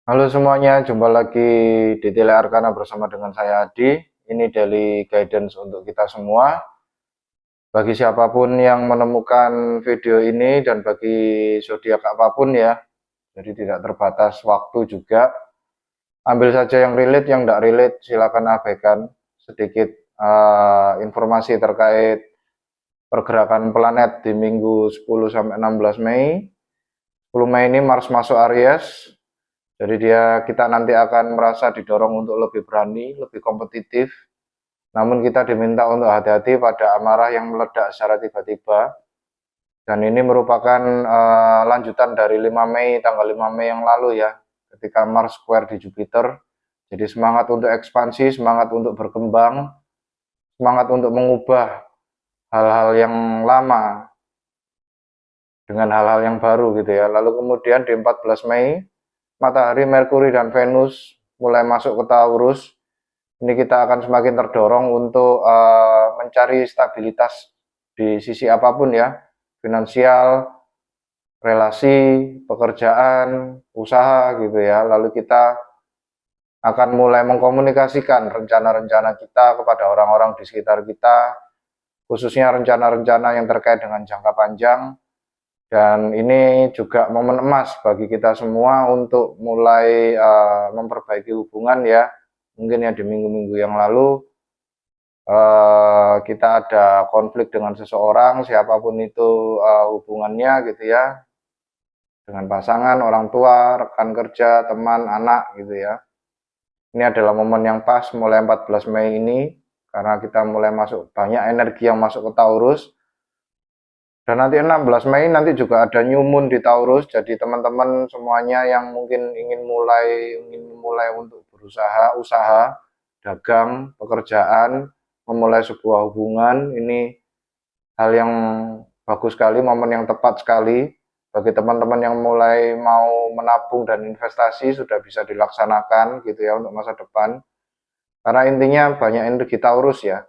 Halo semuanya, jumpa lagi di Tele Arkana bersama dengan saya Adi. Ini daily guidance untuk kita semua. Bagi siapapun yang menemukan video ini dan bagi zodiak apapun ya, jadi tidak terbatas waktu juga. Ambil saja yang relate, yang tidak relate silakan abaikan. Sedikit informasi terkait pergerakan planet di minggu 10 sampai 16 Mei. 10 Mei ini Mars masuk Aries. Jadi kita nanti akan merasa didorong untuk lebih berani, lebih kompetitif. Namun kita diminta untuk hati-hati pada amarah yang meledak secara tiba-tiba. Dan ini merupakan lanjutan dari 5 Mei, tanggal 5 Mei yang lalu ya, ketika Mars square di Jupiter. Jadi semangat untuk ekspansi, semangat untuk berkembang, semangat untuk mengubah hal-hal yang lama dengan hal-hal yang baru gitu ya. Lalu kemudian di 14 Mei, Matahari, Merkuri, dan Venus mulai masuk ke Taurus. Ini kita akan semakin terdorong untuk mencari stabilitas di sisi apapun ya, finansial, relasi, pekerjaan, usaha gitu ya. Lalu kita akan mulai mengkomunikasikan rencana-rencana kita kepada orang-orang di sekitar kita, khususnya rencana-rencana yang terkait dengan jangka panjang. Dan ini juga momen emas bagi kita semua untuk mulai memperbaiki hubungan ya. Mungkin ya di minggu-minggu yang lalu kita ada konflik dengan seseorang, siapapun itu hubungannya gitu ya, dengan pasangan, orang tua, rekan kerja, teman, anak gitu ya. Ini adalah momen yang pas mulai 14 Mei ini, karena kita mulai masuk banyak energi yang masuk ke Taurus. Dan nanti 16 Mei nanti juga ada new moon di Taurus. Jadi teman-teman semuanya yang mungkin ingin mulai untuk berusaha, usaha, dagang, pekerjaan, memulai sebuah hubungan, ini hal yang bagus sekali, momen yang tepat sekali. Bagi teman-teman yang mulai mau menabung dan investasi sudah bisa dilaksanakan gitu ya untuk masa depan. Karena intinya banyak energi Taurus ya.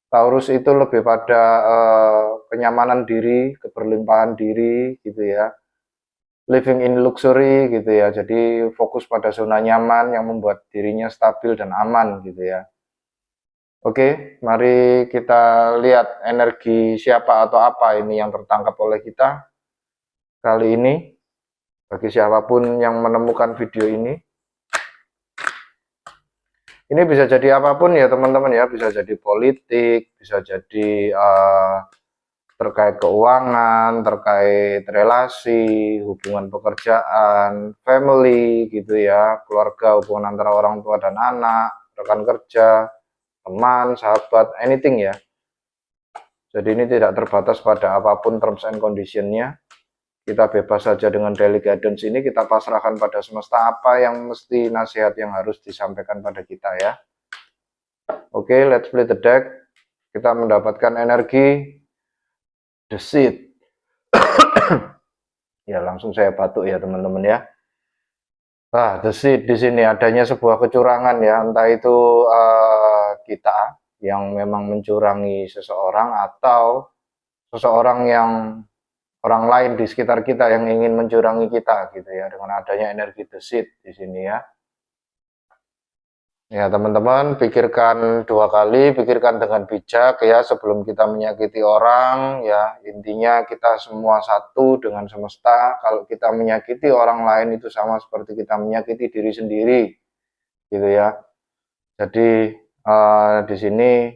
Taurus itu lebih pada kenyamanan diri, keberlimpahan diri gitu ya. Living in luxury gitu ya. Jadi fokus pada zona nyaman yang membuat dirinya stabil dan aman gitu ya. Oke, mari kita lihat energi siapa atau apa ini yang tertangkap oleh kita kali ini. Bagi siapapun yang menemukan video ini. Ini bisa jadi apapun ya teman-teman ya. Bisa jadi politik, bisa jadi terkait keuangan, terkait relasi, hubungan pekerjaan, family gitu ya, keluarga, hubungan antara orang tua dan anak, rekan kerja, teman, sahabat, anything ya. Jadi ini tidak terbatas pada apapun terms and conditionnya. Kita bebas saja dengan daily guidance ini, kita pasrahkan pada semesta apa yang mesti nasihat yang harus disampaikan pada kita ya. Oke, let's play the deck. Kita mendapatkan energi The Seed. Ya, langsung saya batuk ya teman-teman ya. The Seed di sini adanya sebuah kecurangan ya, entah itu kita yang memang mencurangi seseorang atau seseorang yang orang lain di sekitar kita yang ingin mencurangi kita gitu ya, dengan adanya energi The Seed di sini ya. Ya teman-teman, pikirkan dua kali, pikirkan dengan bijak ya sebelum kita menyakiti orang ya. Intinya kita semua satu dengan semesta. Kalau kita menyakiti orang lain itu sama seperti kita menyakiti diri sendiri, gitu ya. Jadi di sini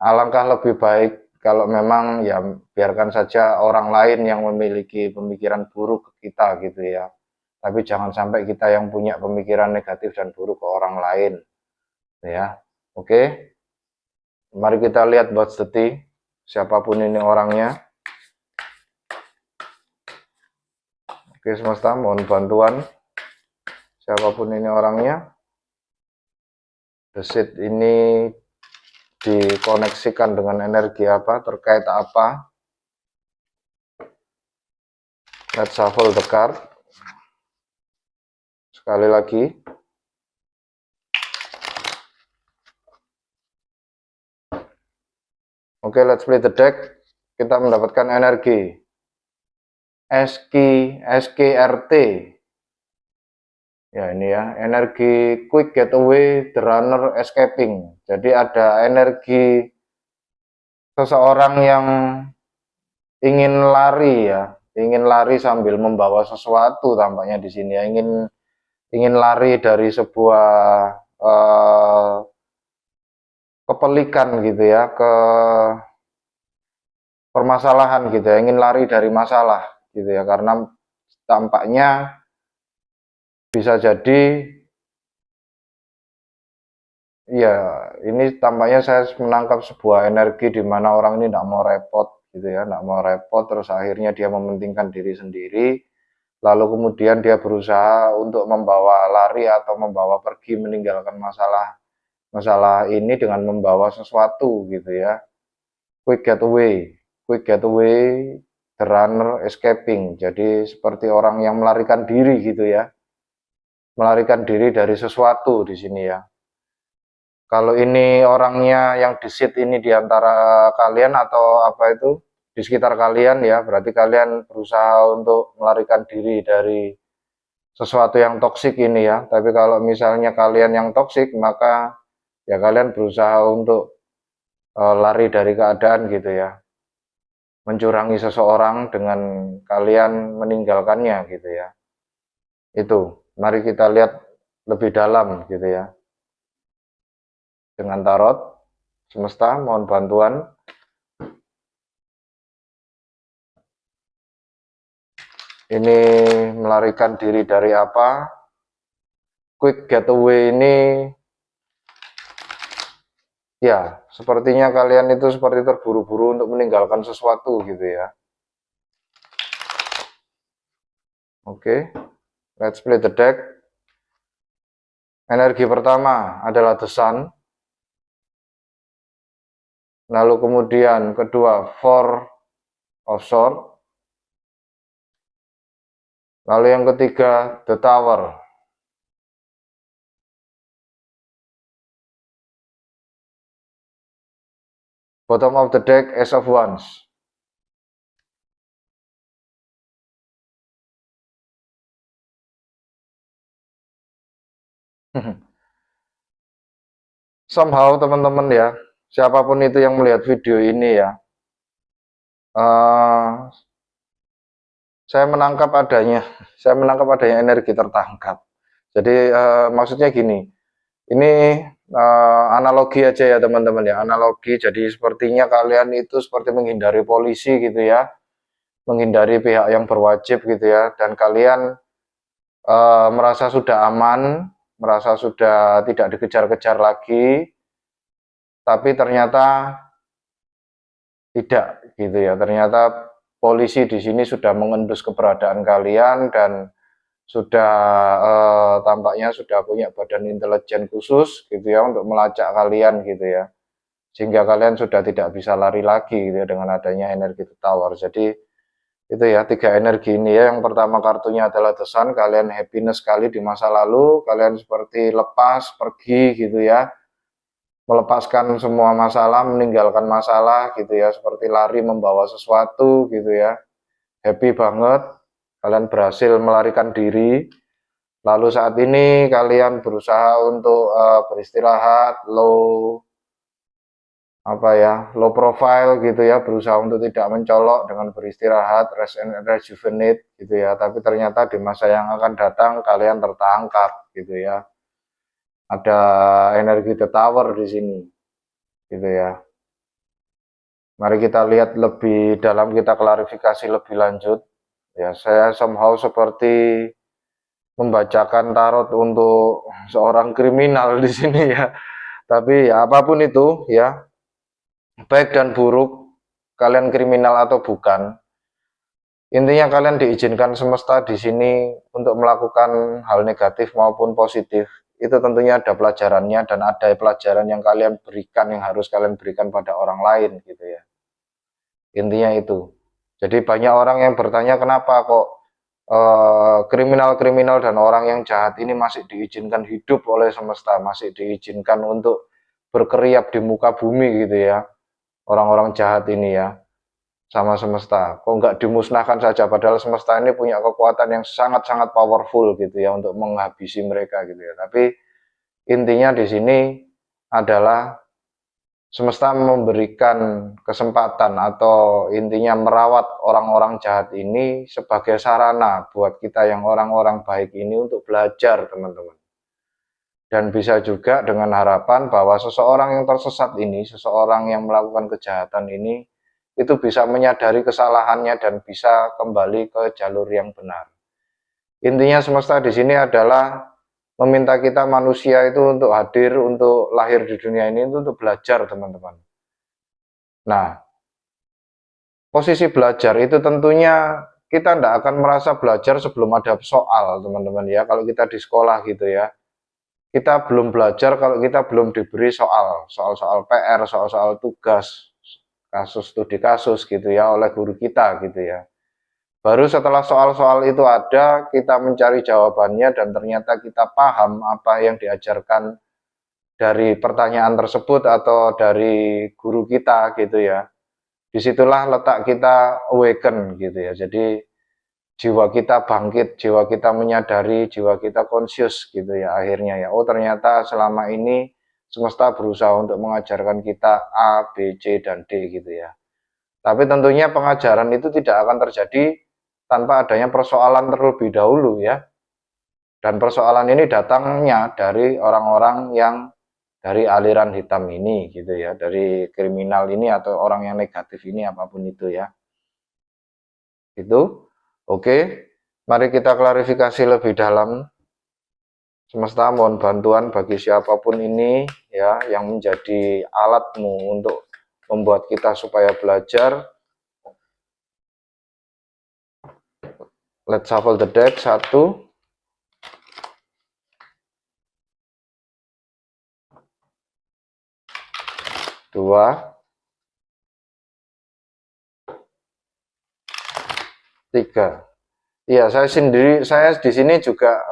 alangkah lebih baik kalau memang ya biarkan saja orang lain yang memiliki pemikiran buruk ke kita gitu ya. Tapi jangan sampai kita yang punya pemikiran negatif dan buruk ke orang lain ya. Oke, mari kita lihat buat Seti, siapapun ini orangnya. Oke semesta, mohon bantuan siapapun ini orangnya. The Seed ini dikoneksikan dengan energi apa, terkait apa. Let's shuffle the card sekali lagi. Oke, let's play the deck. Kita mendapatkan energi SKRT, Ya ini ya, energi quick getaway, the runner escaping. Jadi ada energi seseorang yang ingin lari ya, ingin lari sambil membawa sesuatu tampaknya di sini ya, ingin lari dari sebuah eh, kepelikan gitu ya, ke permasalahan gitu ya, ingin lari dari masalah gitu ya, karena tampaknya bisa jadi ya, ini tampaknya saya menangkap sebuah energi di mana orang ini tidak mau repot gitu ya, tidak mau repot, terus akhirnya dia mementingkan diri sendiri, lalu kemudian dia berusaha untuk membawa lari atau membawa pergi meninggalkan masalah ini dengan membawa sesuatu gitu ya. Quick getaway, quick getaway, the runner escaping. Jadi seperti orang yang melarikan diri gitu ya, melarikan diri dari sesuatu di sini ya. Kalau ini orangnya yang disit ini di antara kalian atau apa itu di sekitar kalian ya, berarti kalian berusaha untuk melarikan diri dari sesuatu yang toksik ini ya. Tapi kalau misalnya kalian yang toksik, maka ya kalian berusaha untuk lari dari keadaan gitu ya. Mencurangi seseorang dengan kalian meninggalkannya gitu ya. Itu, mari kita lihat lebih dalam gitu ya. Dengan tarot semesta, mohon bantuan. Ini melarikan diri dari apa? Quick getaway ini ya, sepertinya kalian itu seperti terburu-buru untuk meninggalkan sesuatu gitu ya. Oke, let's play the deck. Energi pertama adalah the sun. Lalu kemudian kedua, four of swords. Lalu yang ketiga, the tower. Bottom of the deck, ace of wands. Somehow teman-teman ya, siapapun itu yang melihat video ini ya, saya menangkap adanya energi tertangkap. Jadi maksudnya gini, ini analogi aja ya teman-teman ya, analogi. Jadi sepertinya kalian itu seperti menghindari polisi gitu ya, menghindari pihak yang berwajib gitu ya, dan kalian merasa sudah aman, merasa sudah tidak dikejar-kejar lagi, tapi ternyata tidak gitu ya. Ternyata polisi di sini sudah mengendus keberadaan kalian dan sudah tampaknya sudah punya badan intelijen khusus gitu ya untuk melacak kalian gitu ya. Sehingga kalian sudah tidak bisa lari lagi gitu ya dengan adanya energi tower. Jadi itu ya, tiga energi ini ya. Yang pertama kartunya adalah The Sun, kalian happiness sekali di masa lalu, kalian seperti lepas pergi gitu ya, melepaskan semua masalah, meninggalkan masalah gitu ya, seperti lari membawa sesuatu gitu ya, happy banget, kalian berhasil melarikan diri. Lalu saat ini kalian berusaha untuk beristirahat, low profile gitu ya, berusaha untuk tidak mencolok dengan beristirahat, rest and rejuvenate gitu ya. Tapi ternyata di masa yang akan datang kalian tertangkap gitu ya. Ada energi the tower di sini gitu ya. Mari kita lihat lebih dalam, kita klarifikasi lebih lanjut. Ya, saya somehow seperti membacakan tarot untuk seorang kriminal di sini ya. Tapi ya apapun itu ya, baik dan buruk, kalian kriminal atau bukan, intinya kalian diizinkan semesta di sini untuk melakukan hal negatif maupun positif. Itu tentunya ada pelajarannya dan ada pelajaran yang kalian berikan, yang harus kalian berikan pada orang lain gitu ya. Intinya itu. Jadi banyak orang yang bertanya kenapa kok kriminal-kriminal dan orang yang jahat ini masih diizinkan hidup oleh semesta, masih diizinkan untuk berkeriap di muka bumi gitu ya. Orang-orang jahat ini ya. sama semesta. Kok nggak dimusnahkan saja, padahal semesta ini punya kekuatan yang sangat-sangat powerful gitu ya untuk menghabisi mereka gitu ya. Tapi intinya di sini adalah semesta memberikan kesempatan atau intinya merawat orang-orang jahat ini sebagai sarana buat kita yang orang-orang baik ini untuk belajar, teman-teman. Dan bisa juga dengan harapan bahwa seseorang yang tersesat ini, seseorang yang melakukan kejahatan ini, itu bisa menyadari kesalahannya dan bisa kembali ke jalur yang benar. Intinya semesta di sini adalah meminta kita manusia itu untuk hadir, untuk lahir di dunia ini itu untuk belajar, teman-teman. Nah, posisi belajar itu tentunya kita tidak akan merasa belajar sebelum ada soal, teman-teman ya. Kalau kita di sekolah gitu ya, kita belum belajar kalau kita belum diberi soal-soal PR, soal-soal tugas, kasus studi kasus gitu ya oleh guru kita gitu ya. Baru setelah soal-soal itu ada, kita mencari jawabannya dan ternyata kita paham apa yang diajarkan dari pertanyaan tersebut atau dari guru kita gitu ya. Disitulah letak kita awaken gitu ya. Jadi jiwa kita bangkit, jiwa kita menyadari, jiwa kita conscious gitu ya akhirnya ya. Oh ternyata selama ini semesta berusaha untuk mengajarkan kita A, B, C, dan D gitu ya. Tapi tentunya pengajaran itu tidak akan terjadi tanpa adanya persoalan terlebih dahulu ya. Dan persoalan ini datangnya dari orang-orang yang dari aliran hitam ini gitu ya, dari kriminal ini atau orang yang negatif ini apapun itu ya. Itu. Oke. Mari kita klarifikasi lebih dalam. Semesta mohon bantuan bagi siapapun ini ya yang menjadi alatmu untuk membuat kita supaya belajar. Let's shuffle the deck. 1, 2, 3. Iya, saya di sini juga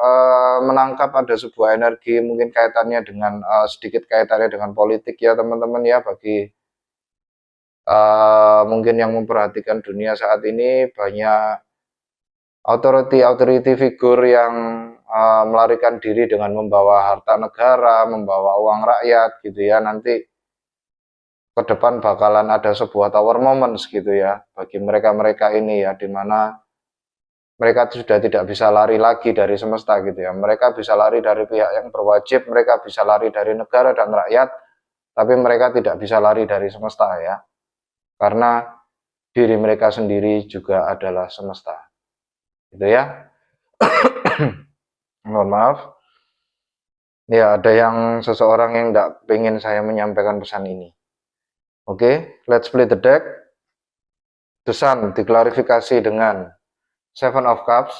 menangkap ada sebuah energi mungkin kaitannya dengan sedikit kaitannya dengan politik ya teman-teman ya bagi mungkin yang memperhatikan dunia saat ini banyak authority figur yang melarikan diri dengan membawa harta negara, membawa uang rakyat gitu ya. Nanti ke depan bakalan ada sebuah tower moments gitu ya bagi mereka-mereka ini ya, di mana mereka sudah tidak bisa lari lagi dari semesta gitu ya. Mereka bisa lari dari pihak yang berwajib, mereka bisa lari dari negara dan rakyat, tapi mereka tidak bisa lari dari semesta ya. Karena diri mereka sendiri juga adalah semesta. Gitu ya. Mohon maaf. Ya, ada yang seseorang yang tidak pengen saya menyampaikan pesan ini. Oke, let's play the deck. The Sun diklarifikasi dengan Seven of Cups.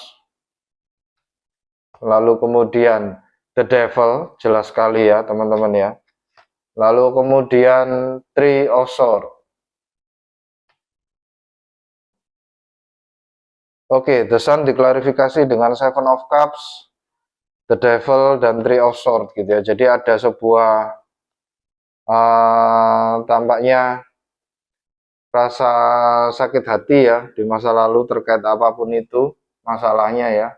Lalu kemudian The Devil, jelas sekali ya teman-teman ya. Lalu kemudian Three of Swords. Oke, The Sun diklarifikasi dengan Seven of Cups, The Devil, dan Three of Swords gitu ya. Jadi ada sebuah tampaknya rasa sakit hati ya di masa lalu terkait apapun itu masalahnya ya.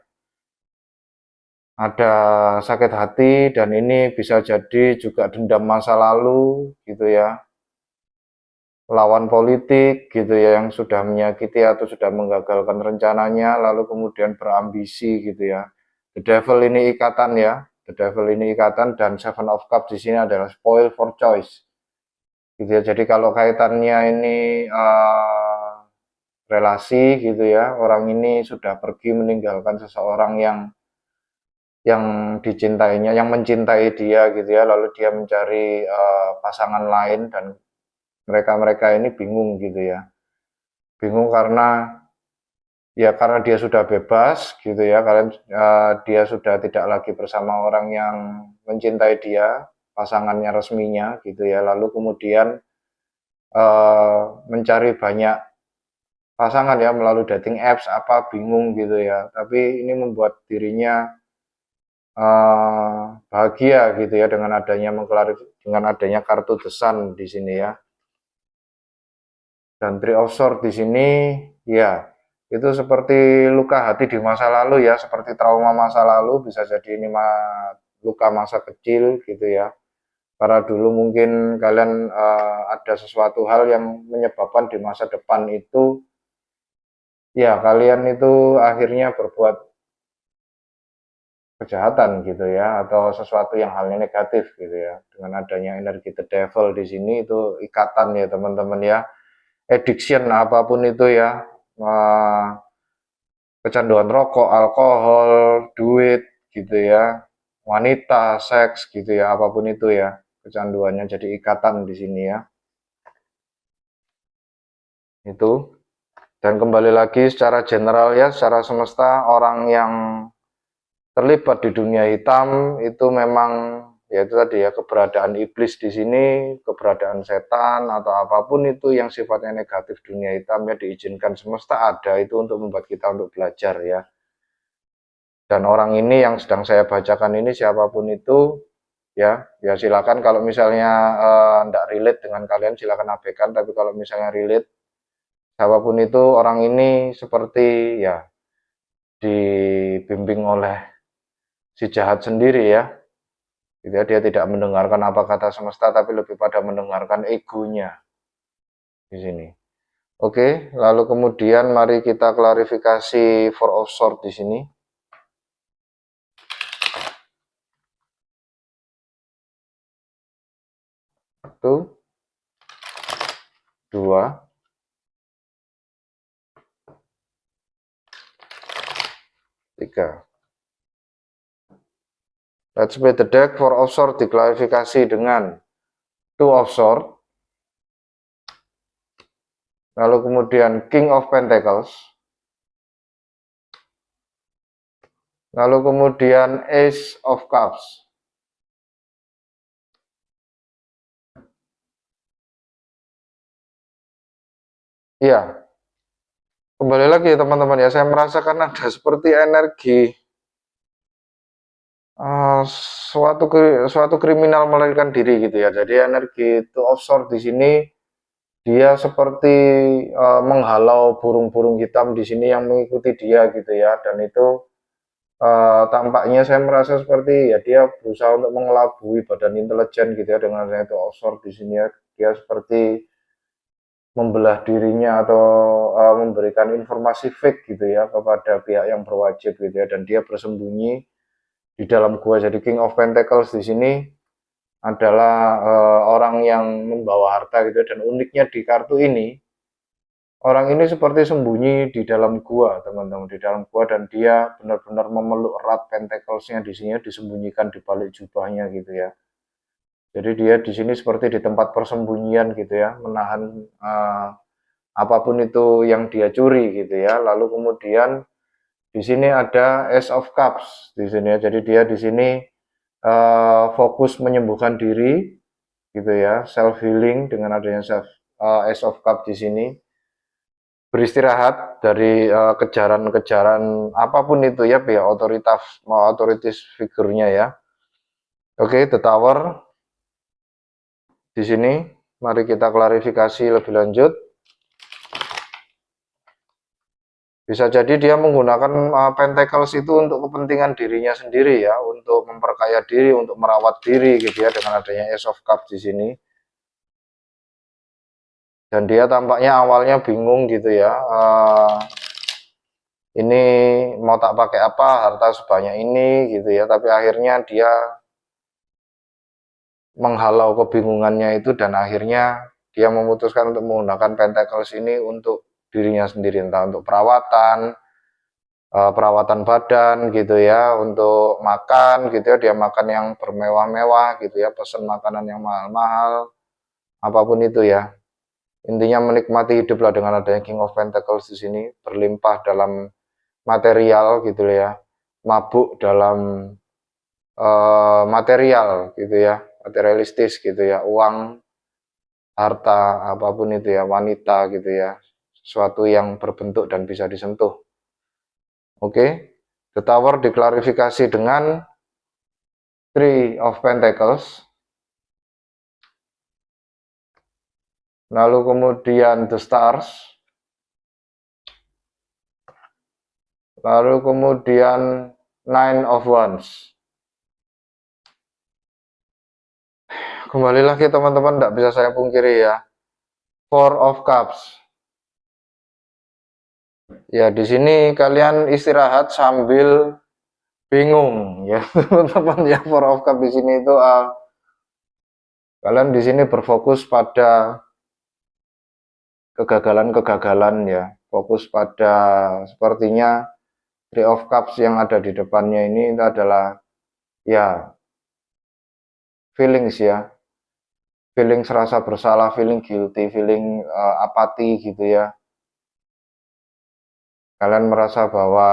Ada sakit hati dan ini bisa jadi juga dendam masa lalu gitu ya. Lawan politik gitu ya yang sudah menyakiti atau sudah menggagalkan rencananya lalu kemudian berambisi gitu ya. The Devil ini ikatan ya. The Devil ini ikatan dan Seven of Cups di sini adalah spoil for choice. Gitu ya. Jadi kalau kaitannya ini relasi gitu ya, orang ini sudah pergi meninggalkan seseorang yang dicintainya, yang mencintai dia gitu ya, lalu dia mencari pasangan lain dan mereka-mereka ini bingung gitu ya. Bingung karena dia sudah bebas gitu ya, dia sudah tidak lagi bersama orang yang mencintai dia, pasangannya resminya gitu ya. Lalu kemudian mencari banyak pasangan ya melalui dating apps apa bingung gitu ya. Tapi ini membuat dirinya bahagia gitu ya dengan adanya kartu The Sun di sini ya. Dan Three of Swords di sini ya itu seperti luka hati di masa lalu ya, seperti trauma masa lalu, bisa jadi ini luka masa kecil gitu ya. Karena dulu mungkin kalian ada sesuatu hal yang menyebabkan di masa depan itu ya kalian itu akhirnya berbuat kejahatan gitu ya, atau sesuatu yang halnya negatif gitu ya. Dengan adanya energi the devil di sini itu ikatan ya teman-teman ya. Addiction apapun itu ya, kecanduan rokok, alkohol, duit gitu ya, wanita, seks gitu ya, apapun itu ya, kecanduannya jadi ikatan di sini ya. Itu. Dan kembali lagi secara general ya, secara semesta orang yang terlibat di dunia hitam itu memang ya itu tadi ya, keberadaan iblis di sini, keberadaan setan atau apapun itu yang sifatnya negatif dunia hitam ya, diizinkan semesta ada itu untuk membuat kita untuk belajar ya. Dan orang ini yang sedang saya bacakan ini siapapun itu ya, ya silakan kalau misalnya enggak relate dengan kalian silakan abaikan, tapi kalau misalnya relate siapapun itu orang ini seperti ya dibimbing oleh si jahat sendiri ya. Gitu ya, dia tidak mendengarkan apa kata semesta tapi lebih pada mendengarkan egonya di sini. Oke, lalu kemudian mari kita klarifikasi Four of Swords di sini. Satu, dua, tiga. Let's play the deck. Four of Swords diklarifikasi dengan Two of Swords. Lalu kemudian King of Pentacles. Lalu kemudian Ace of Cups. Iya, kembali lagi teman-teman ya, saya merasakan ada seperti energi suatu kriminal melarikan diri gitu ya. Jadi energi Two of Swords di sini dia seperti menghalau burung-burung hitam di sini yang mengikuti dia gitu ya, dan itu tampaknya saya merasa seperti ya dia berusaha untuk mengelabui badan intelijen gitu ya dengan adanya Two of Swords di sini ya. Dia seperti membelah dirinya atau memberikan informasi fake gitu ya kepada pihak yang berwajib gitu ya, dan dia bersembunyi di dalam gua. Jadi King of Pentacles di sini adalah orang yang membawa harta gitu ya, dan uniknya di kartu ini orang ini seperti sembunyi di dalam gua teman-teman, di dalam gua, dan dia benar-benar memeluk erat pentacles-nya di sini, disembunyikan di balik jubahnya gitu ya. Jadi dia di sini seperti di tempat persembunyian gitu ya, menahan apapun itu yang dia curi gitu ya. Lalu kemudian di sini ada Ace of Cups di sini ya. Jadi dia di sini fokus menyembuhkan diri gitu ya, self healing dengan adanya Ace of Cups di sini. Beristirahat dari kejaran-kejaran apapun itu ya, pihak otoritas figurnya ya. Oke, The Tower di sini. Mari kita klarifikasi lebih lanjut. Bisa jadi dia menggunakan pentacles itu untuk kepentingan dirinya sendiri ya, untuk memperkaya diri, untuk merawat diri gitu ya, dengan adanya Ace of Cups di sini. Dan dia tampaknya awalnya bingung gitu ya, ini mau tak pakai apa harta sebanyak ini gitu ya, tapi akhirnya dia menghalau kebingungannya itu, dan akhirnya dia memutuskan untuk menggunakan pentacles ini untuk dirinya sendiri, entah untuk perawatan badan gitu ya, untuk makan gitu ya, dia makan yang bermewah-mewah gitu ya, pesan makanan yang mahal-mahal, apapun itu ya. Intinya menikmati hidup lah dengan adanya King of Pentacles di sini, berlimpah dalam material gitu ya, mabuk dalam material gitu ya, materialistis gitu ya, uang, harta, apapun itu ya, wanita gitu ya, sesuatu yang berbentuk dan bisa disentuh. Oke, The Tower diklarifikasi dengan Three of Pentacles. lalu kemudian The Stars, lalu kemudian Nine of Wands. Kembali lagi teman-teman, tidak bisa saya pungkiri ya, Four of Cups. Ya, di sini kalian istirahat sambil bingung ya, teman-teman ya. Four of Cups di sini itu kalian di sini berfokus pada kegagalan-kegagalan ya, fokus pada sepertinya Three of Cups yang ada di depannya ini itu adalah ya feelings ya, feeling rasa bersalah, feeling guilty, feeling apati gitu ya. Kalian merasa bahwa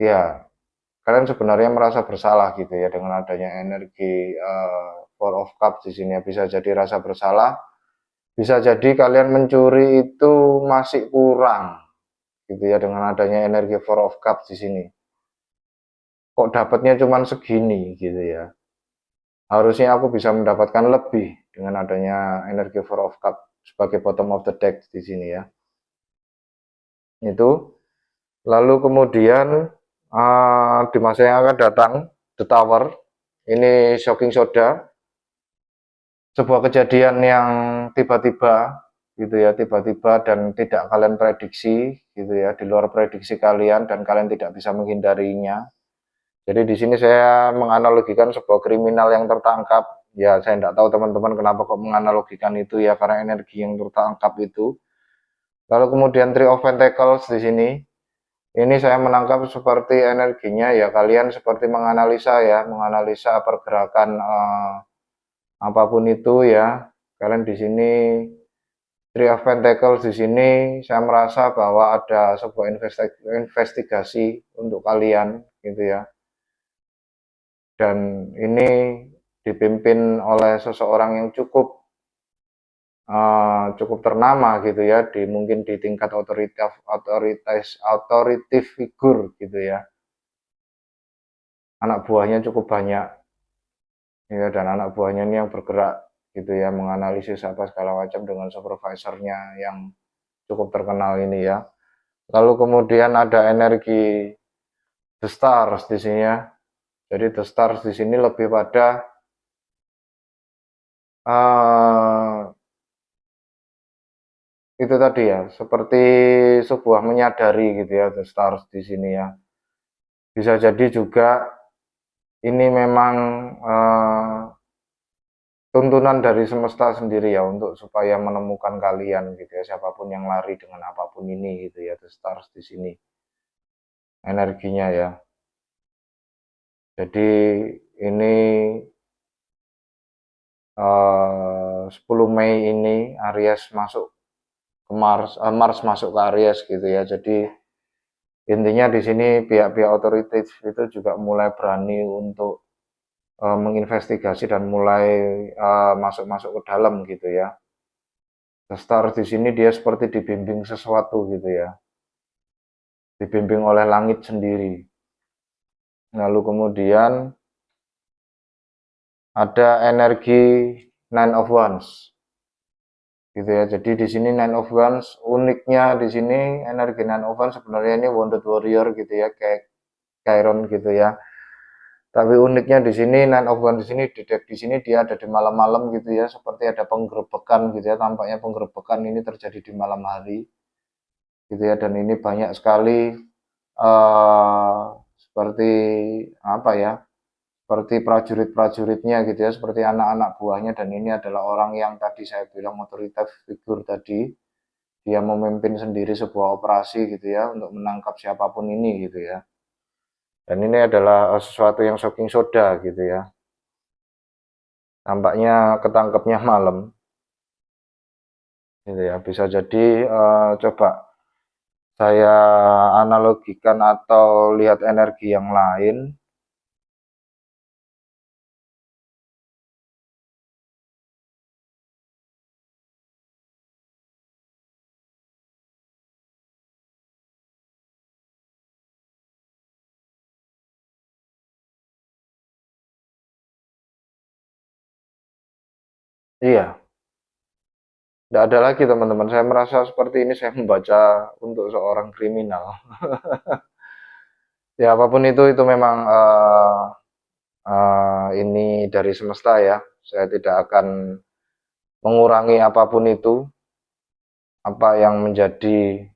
ya kalian sebenarnya merasa bersalah gitu ya dengan adanya energi Four of Cups di sini ya. Bisa jadi rasa bersalah, bisa jadi kalian mencuri itu masih kurang gitu ya dengan adanya energi Four of Cups di sini. Kok dapatnya cuma segini gitu ya. Harusnya aku bisa mendapatkan lebih dengan adanya energi Four of Cups sebagai bottom of the deck di sini ya. Itu. Lalu kemudian di masa yang akan datang, The Tower, ini shocking soda, sebuah kejadian yang tiba-tiba gitu ya, tiba-tiba dan tidak kalian prediksi gitu ya, di luar prediksi kalian dan kalian tidak bisa menghindarinya. Jadi di sini saya menganalogikan sebuah kriminal yang tertangkap. Ya, saya tidak tahu teman-teman kenapa kok menganalogikan itu ya, karena energi yang tertangkap itu. Lalu kemudian Three of Pentacles di sini. Ini saya menangkap seperti energinya ya, kalian seperti menganalisa ya, menganalisa pergerakan apapun itu ya. Kalian di sini Three of Pentacles di sini saya merasa bahwa ada sebuah investigasi untuk kalian gitu ya. Dan ini dipimpin oleh seseorang yang cukup ternama gitu ya, mungkin di tingkat otoritatif figur gitu ya. Anak buahnya cukup banyak ya, dan anak buahnya ini yang bergerak gitu ya, menganalisis apa segala macam dengan supervisornya yang cukup terkenal ini ya. Lalu kemudian ada energi The Stars di sini ya. Jadi The Stars di sini lebih pada itu tadi ya, seperti sebuah menyadari gitu ya, The Stars di sini ya. Bisa jadi juga ini memang tuntunan dari semesta sendiri ya, untuk supaya menemukan kalian gitu ya, siapapun yang lari dengan apapun ini gitu ya, The Stars di sini energinya ya. Jadi ini 10 Mei ini Aries masuk ke Mars, Mars masuk ke Aries gitu ya. Jadi intinya di sini pihak-pihak otoritatif itu juga mulai berani untuk menginvestigasi dan mulai masuk-masuk ke dalam gitu ya. The Stars di sini dia seperti dibimbing sesuatu gitu ya, dibimbing oleh langit sendiri. Lalu kemudian ada energi Nine of Wands gitu ya. Jadi di sini Nine of Wands, uniknya di sini energi Nine of Wands sebenarnya ini Wounded Warrior gitu ya, kayak Chiron gitu ya. Tapi uniknya di sini Nine of Wands di sini, di sini dia ada di malam-malam gitu ya, seperti ada penggerebekan gitu ya. Tampaknya penggerebekan ini terjadi di malam hari gitu ya, dan ini banyak sekali seperti apa ya, seperti prajurit-prajuritnya gitu ya, seperti anak-anak buahnya, dan ini adalah orang yang tadi saya bilang otoritas figur tadi, dia memimpin sendiri sebuah operasi gitu ya untuk menangkap siapapun ini gitu ya. Dan ini adalah sesuatu yang shocking soda gitu ya. Tampaknya ketangkepnya malam gitu ya. Bisa jadi coba saya analogikan atau lihat energi yang lain. Iya, tidak ada lagi teman-teman. Saya merasa seperti ini saya membaca untuk seorang kriminal. Ya apapun itu memang ini dari semesta ya. Saya tidak akan mengurangi apapun itu, apa yang menjadi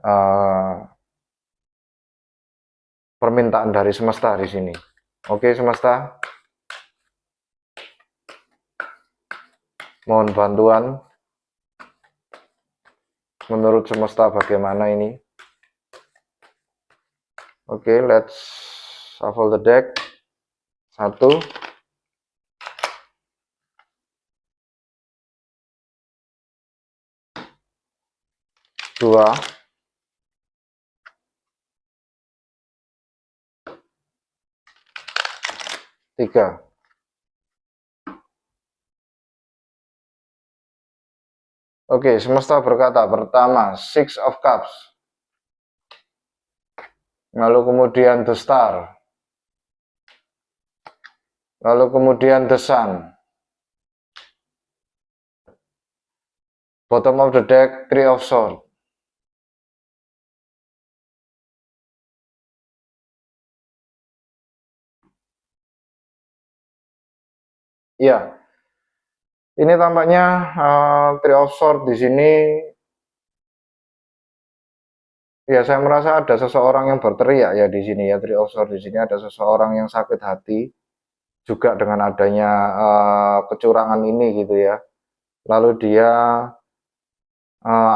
uh, permintaan dari semesta di sini. Oke semesta, mohon bantuan. Menurut semesta bagaimana ini? Oke, let's shuffle the deck. Satu, dua, tiga. Oke, semesta berkata pertama Six of Cups, lalu kemudian The Star, lalu kemudian The Sun. Bottom of the deck Three of Swords. Ya, ini tampaknya Three of Swords di sini. Ya, saya merasa ada seseorang yang berteriak ya di sini ya. Three of Swords di sini ada seseorang yang sakit hati juga dengan adanya kecurangan ini gitu ya. Lalu dia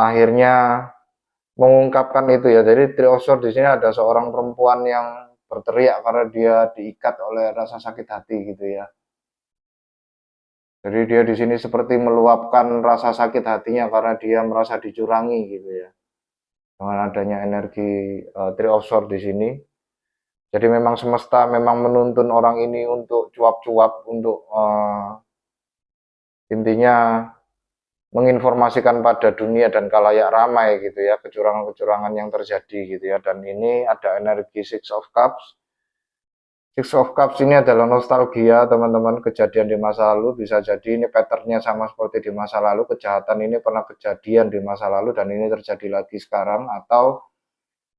akhirnya mengungkapkan itu ya. Jadi Three of Swords di sini ada seorang perempuan yang berteriak karena dia diikat oleh rasa sakit hati gitu ya. Jadi dia di sini seperti meluapkan rasa sakit hatinya karena dia merasa dicurangi gitu ya. Dengan adanya energi Three of Swords di sini. Jadi memang semesta memang menuntun orang ini untuk cuap-cuap, untuk intinya menginformasikan pada dunia dan kalayak ramai gitu ya, kecurangan-kecurangan yang terjadi gitu ya. Dan ini ada energi Six of Cups. Six of Cups ini adalah nostalgia teman-teman, kejadian di masa lalu. Bisa jadi ini patternnya sama seperti di masa lalu, kejahatan ini pernah kejadian di masa lalu dan ini terjadi lagi sekarang. Atau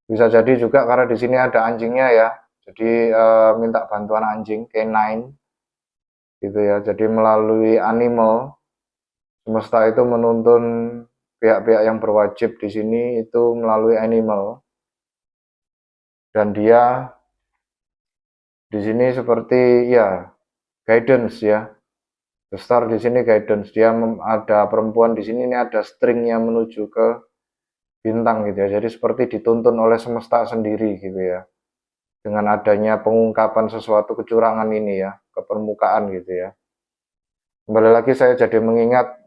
bisa jadi juga karena di sini ada anjingnya ya, jadi minta bantuan anjing, canine gitu ya. Jadi melalui animal, semesta itu menuntun pihak-pihak yang berwajib di sini itu melalui animal. Dan dia di sini seperti ya guidance ya. The Star di sini guidance. Dia ada perempuan di sini, ini ada stringnya menuju ke bintang gitu ya. Jadi seperti dituntun oleh semesta sendiri gitu ya. Dengan adanya pengungkapan sesuatu kecurangan ini ya ke permukaan gitu ya. Kembali lagi saya jadi mengingat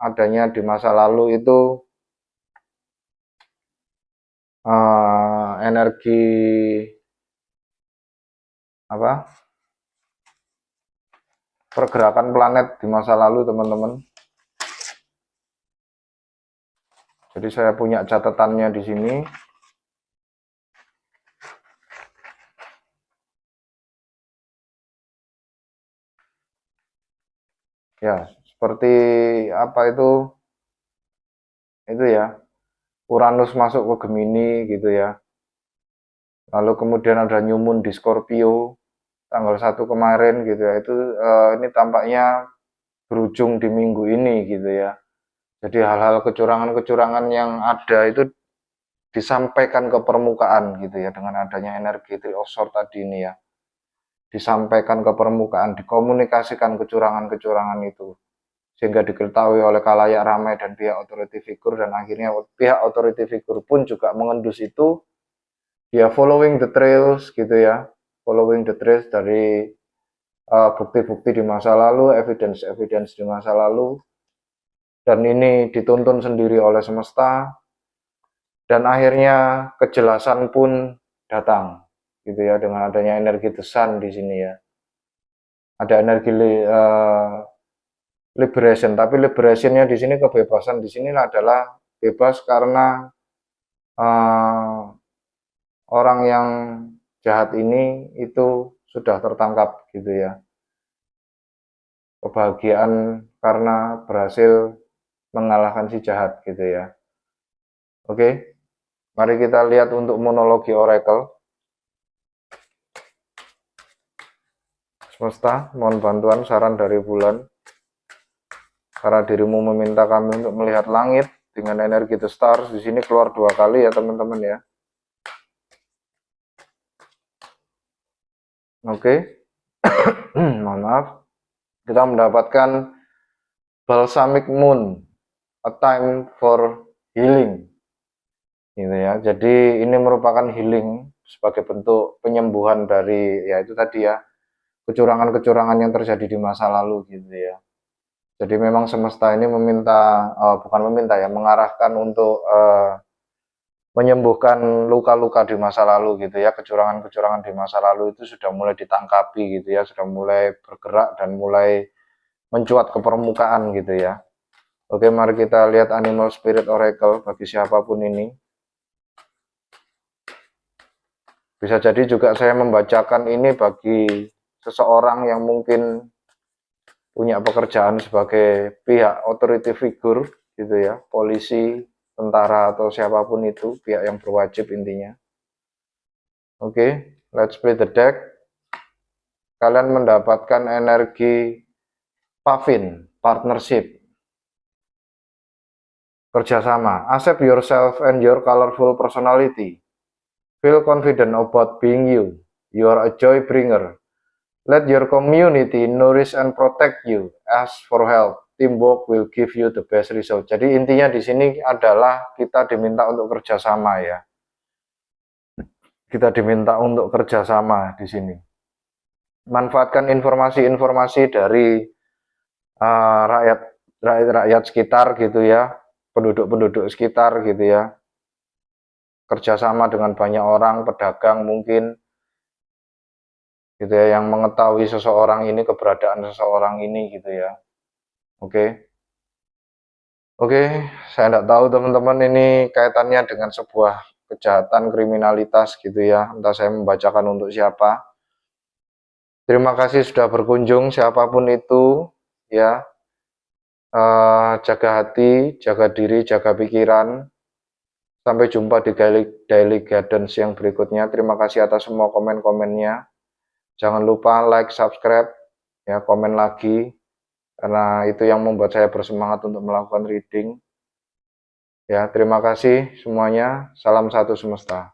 adanya di masa lalu itu energi apa pergerakan planet di masa lalu teman-teman. Jadi saya punya catatannya di sini. Ya, seperti apa itu ya. Uranus masuk ke Gemini gitu ya. Lalu kemudian ada New Moon di Scorpio tanggal 1 kemarin gitu ya. Itu ini tampaknya berujung di minggu ini gitu ya. Jadi hal-hal kecurangan-kecurangan yang ada itu disampaikan ke permukaan gitu ya dengan adanya energi Three of Swords tadi ini ya. Disampaikan ke permukaan, dikomunikasikan kecurangan-kecurangan itu sehingga diketahui oleh khalayak ramai dan pihak authority figure dan akhirnya pihak authority figure pun juga mengendus itu. Dia following the trails gitu ya, following the trails dari bukti-bukti di masa lalu, evidence-evidence di masa lalu, dan ini dituntun sendiri oleh semesta, dan akhirnya kejelasan pun datang gitu ya dengan adanya energi The Sun di sini ya. Ada energi liberation, tapi liberationnya di sini kebebasan di sini adalah bebas karena uh, orang yang jahat ini itu sudah tertangkap gitu ya. kebahagiaan karena berhasil mengalahkan si jahat gitu ya. Oke, mari kita lihat untuk monologi Oracle. Semesta, mohon bantuan saran dari bulan. Karena dirimu meminta kami untuk melihat langit dengan energi The Stars. Di sini keluar 2 kali ya teman-teman ya. Oke. Mohon maaf. Kita mendapatkan Balsamic Moon, a time for healing. Gitu ya. Jadi ini merupakan healing sebagai bentuk penyembuhan dari ya itu tadi ya, kecurangan-kecurangan yang terjadi di masa lalu gitu ya. Jadi memang semesta ini meminta, bukan meminta ya, mengarahkan untuk menyembuhkan luka-luka di masa lalu gitu ya. Kecurangan-kecurangan di masa lalu itu sudah mulai ditangkapi gitu ya, sudah mulai bergerak dan mulai mencuat ke permukaan gitu ya. Oke, mari kita lihat Animal Spirit Oracle bagi siapapun ini. Bisa jadi juga saya membacakan ini bagi seseorang yang mungkin punya pekerjaan sebagai pihak authority figure gitu ya, polisi, tentara atau siapapun itu, pihak yang berwajib intinya. Oke, let's play the deck. Kalian mendapatkan energi Pavin, partnership, kerjasama, accept yourself and your colorful personality. Feel confident about being you. You are a joy bringer. Let your community nourish and protect you. Ask for help. Teamwork will give you the best result. Jadi intinya di sini adalah kita diminta untuk kerjasama ya. Kita diminta untuk kerjasama di sini. Manfaatkan informasi-informasi dari rakyat sekitar gitu ya, penduduk-penduduk sekitar gitu ya. Kerjasama dengan banyak orang, pedagang mungkin gitu ya, yang mengetahui seseorang ini, keberadaan seseorang ini gitu ya. Oke, saya tidak tahu teman-teman ini kaitannya dengan sebuah kejahatan, kriminalitas gitu ya, entah saya membacakan untuk siapa. Terima kasih sudah berkunjung siapapun itu ya. Jaga hati, jaga diri, jaga pikiran. Sampai jumpa di daily guidance yang berikutnya. Terima kasih atas semua komen-komennya. Jangan lupa like, subscribe, ya, komen lagi, karena itu yang membuat saya bersemangat untuk melakukan reading. Ya, terima kasih semuanya. Salam satu semesta.